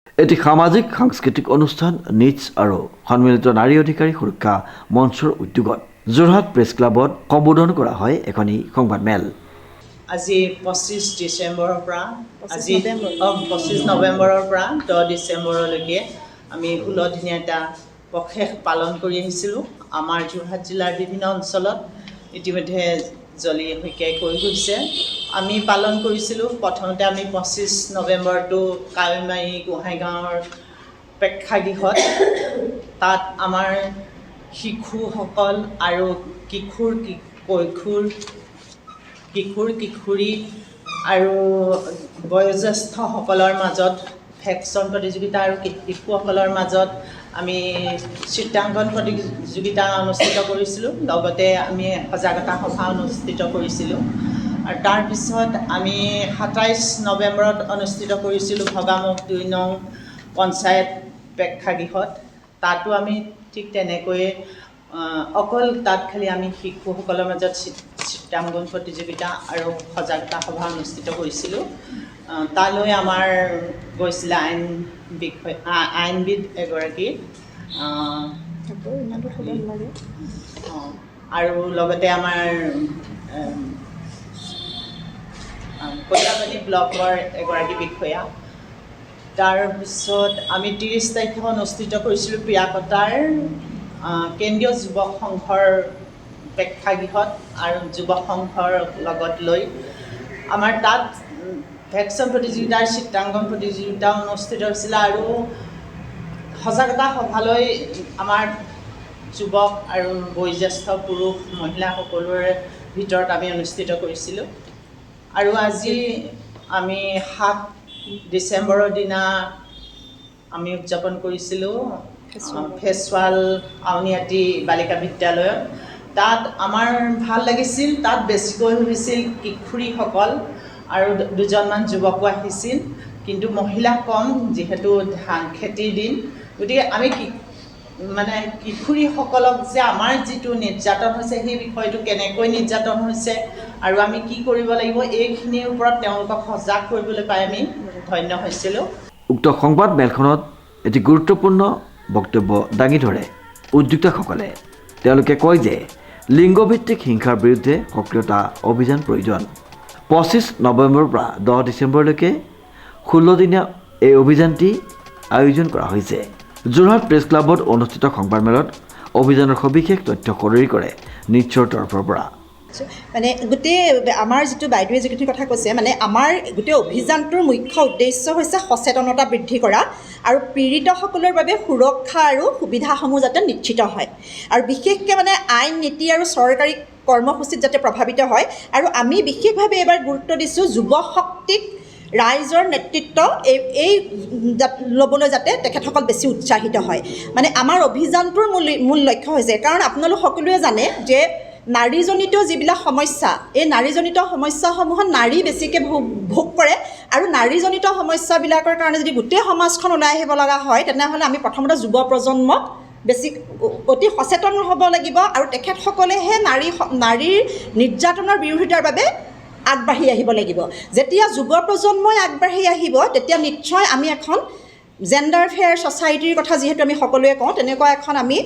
এটি সামাজিক সাংস্কৃতিক অনুষ্ঠান নিজ আৰু সন্মিলিত নাৰী অধিকাৰী সুৰক্ষা মঞ্চৰ উদ্যোগত যোৰহাট প্ৰেছ ক্লাবত সম্বোধন কৰা হয় এখনি সংবাদমেল। আজি 25 ডিসেম্বৰৰ পৰা আজি 25 নৱেম্বৰৰ পৰা 10 ডিসেম্বৰলৈকে আমি 16 দিনীয়া এটা পক্ষেষ পালন কৰি আহিছিলোঁ। আমাৰ যোৰহাট জিলাৰ বিভিন্ন অঞ্চলত ইতিমধ্যে জলি শইকীয়াই কৈ গৈছে। আমি পালন কৰিছিলোঁ প্ৰথমতে আমি 25 নৱেম্বৰটো কাৱৈমাৰী গোহাঁইগাঁৱৰ প্ৰেক্ষাগৃহত তাত আমাৰ শিশুসকল আৰু কিশোৰী আৰু বয়োজ্যেষ্ঠসকলৰ মাজত ভেকশ্যন প্ৰতিযোগিতা আৰু শিশুসকলৰ মাজত আমি চিত্ৰাংকন প্ৰতিযোগিতা অনুষ্ঠিত কৰিছিলোঁ। লগতে আমি সজাগতা সভা অনুষ্ঠিত কৰিছিলোঁ। আৰু তাৰপিছত আমি 27 নৱেম্বৰত অনুষ্ঠিত কৰিছিলোঁ ভগামুখ 2 নং পঞ্চায়ত প্ৰেক্ষাগৃহত। তাতো আমি ঠিক তেনেকৈয়ে অকল তাত খালি আমি শিশুসকলৰ মাজত চিত্ৰাংকন প্ৰতিযোগিতা আৰু সজাগতা সভা অনুষ্ঠিত কৰিছিলোঁ। তালৈ আমাৰ গৈছিলে আইনবিদ এগৰাকী আৰু লগতে আমাৰ কলিয়াবাৰী ব্লকৰ এগৰাকী বিষয়া। তাৰপিছত আমি 30 তাৰিখে অনুষ্ঠিত কৰিছিলোঁ পিৰাকটাৰ কেন্দ্ৰীয় যুৱক সংঘৰ প্ৰেক্ষাগৃহত আৰু যুৱক সংঘৰ লগত লৈ আমাৰ তাত ভেকশ্যন প্ৰতিযোগিতাৰ চিত্ৰাংকন প্ৰতিযোগিতা অনুষ্ঠিত হৈছিলে আৰু সজাগতা সভালৈ আমাৰ যুৱক আৰু বয়োজ্যেষ্ঠ পুৰুষ মহিলা সকলোৰে ভিতৰত আমি অনুষ্ঠিত কৰিছিলোঁ। আৰু আজি আমি 7 ডিচেম্বৰৰ দিনা আমি উদযাপন কৰিছিলোঁ ফেচৱাল আউনীআটী বালিকা বিদ্যালয়ত। তাত আমাৰ ভাল লাগিছিল, তাত বেছিকৈ হৈছিল কিশোৰীসকল আৰু দুজনমান যুৱকো আহিছিল, কিন্তু মহিলা কম যিহেতু ধান খেতিৰ দিন। গতিকে আমি কিশোৰীসকলক যে আমাৰ যিটো নিৰ্যাতন হৈছে সেই বিষয়টো কেনেকৈ নিৰ্যাতন হৈছে আৰু আমি কি কৰিব লাগিব এইখিনিৰ ওপৰত তেওঁলোকক সজাগ কৰিবলৈ পাই আমি ধন্য হৈছিলোঁ। উক্ত সংবাদ মেলখনত এটি গুৰুত্বপূৰ্ণ বক্তব্য দাঙি ধৰে উদ্যোক্তাসকলে। তেওঁলোকে কয় যে লিংগভিত্তিক হিংসাৰ বিৰুদ্ধে সক্ৰিয়তা অভিযান প্ৰয়োজন। 25 নৱেম্বৰৰ পৰা 10 ডিচেম্বৰলৈকে 16 দিনীয়া এই অভিযানটি আয়োজন কৰা হৈছে। যোৰহাট প্ৰেছ ক্লাবত অনুষ্ঠিত সংবাদমেলত অভিযানৰ সবিশেষ তথ্য সদৰি কৰে নিশ্চয়ৰ তৰফৰ পৰা। মানে গোটেই আমাৰ যিটো বাইদেৱে যিখিনি কথা কৈছে, মানে আমাৰ গোটেই অভিযানটোৰ মুখ্য উদ্দেশ্য হৈছে সচেতনতা বৃদ্ধি কৰা আৰু পীড়িতসকলৰ বাবে সুৰক্ষা আৰু সুবিধাসমূহ যাতে নিশ্চিত হয়, আৰু বিশেষকৈ মানে আইন নীতি আৰু চৰকাৰী কৰ্মসূচীত যাতে প্ৰভাৱিত হয়। আৰু আমি বিশেষভাৱে এইবাৰ গুৰুত্ব দিছোঁ যুৱ শক্তিক ৰাইজৰ নেতৃত্ব এই ল'বলৈ যাতে তেখেতসকল বেছি উৎসাহিত হয়। মানে আমাৰ অভিযানটোৰ মূল লক্ষ্য হৈছে, কাৰণ আপোনালোক সকলোৱে জানে যে নাৰীজনিত যিবিলাক সমস্যা, এই নাৰীজনিত সমস্যাসমূহত নাৰী বেছিকৈ ভোগ কৰে, আৰু নাৰীজনিত সমস্যাবিলাকৰ কাৰণে যদি গোটেই সমাজখন ওলাই আহিব লগা হয় তেনেহ'লে আমি প্ৰথমতে যুৱ প্ৰজন্মক অতি সচেতন হ'ব লাগিব, আৰু তেখেতসকলেহে নাৰীৰ নিৰ্যাতনৰ বিৰোধিতাৰ বাবে আগবাঢ়ি আহিব লাগিব। যেতিয়া যুৱ প্ৰজন্মই আগবাঢ়ি আহিব তেতিয়া নিশ্চয় আমি এখন জেণ্ডাৰ ফেয়াৰ ছ'চাইটিৰ কথা যিহেতু আমি সকলোৱে কওঁ, তেনেকুৱা এখন আমি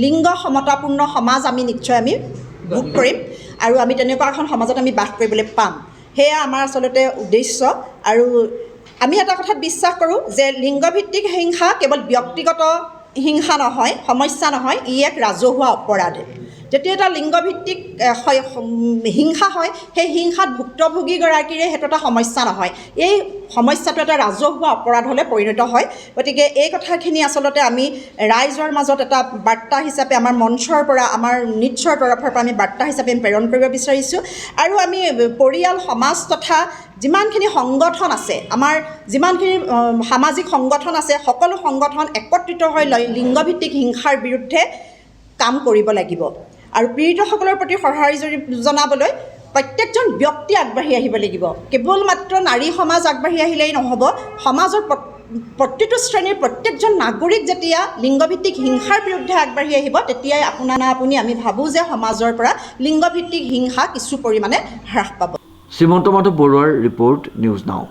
লিংগ সমতাপূৰ্ণ সমাজ আমি নিশ্চয় আমি ভোগ কৰিম, আৰু আমি তেনেকুৱা এখন সমাজত আমি বাস কৰিবলৈ পাম। সেয়া আমাৰ আচলতে উদ্দেশ্য। আৰু আমি এটা কথাত বিশ্বাস কৰোঁ যে লিংগভিত্তিক হিংসা কেৱল ব্যক্তিগত হিংসা নহয়, সমস্যা নহয়, ই এক ৰাজহুৱা অপৰাধ। যেতিয়া এটা লিংগভিত্তিক হিংসা হয়, সেই হিংসাত ভুক্তভোগীগৰাকীৰে সেইটো এটা সমস্যা নহয়, এই সমস্যাটো এটা ৰাজহুৱা অপৰাধলৈ পৰিণত হয়। গতিকে এই কথাখিনি আচলতে আমি ৰাইজৰ মাজত এটা বাৰ্তা হিচাপে আমাৰ মঞ্চৰ পৰা, আমাৰ নিশ্চয়ৰ তৰফৰ পৰা আমি বাৰ্তা হিচাপে প্ৰেৰণ কৰিব বিচাৰিছোঁ। আৰু আমি পৰিয়াল, সমাজ তথা যিমানখিনি সংগঠন আছে, আমাৰ যিমানখিনি সামাজিক সংগঠন আছে, সকলো সংগঠন একত্ৰিত হৈ লিংগভিত্তিক হিংসাৰ বিৰুদ্ধে কাম কৰিব লাগিব। আৰু পীড়িতসকলৰ প্ৰতি সঁহাৰি জনাবলৈ প্ৰত্যেকজন ব্যক্তি আগবাঢ়ি আহিব লাগিব। কেৱল মাত্ৰ নাৰী সমাজ আগবাঢ়ি আহিলেই নহ'ব, সমাজৰ প্ৰতিটো শ্ৰেণীৰ প্ৰত্যেকজন নাগৰিক যেতিয়া লিংগভিত্তিক হিংসাৰ বিৰুদ্ধে আগবাঢ়ি আহিব তেতিয়াই আপুনি আমি ভাবোঁ যে সমাজৰ পৰা লিংগভিত্তিক হিংসা কিছু পৰিমাণে হ্ৰাস পাব। শ্ৰীমন্ত মাধৱ বৰুৱাৰ ৰিপৰ্ট, নিউজ নাও।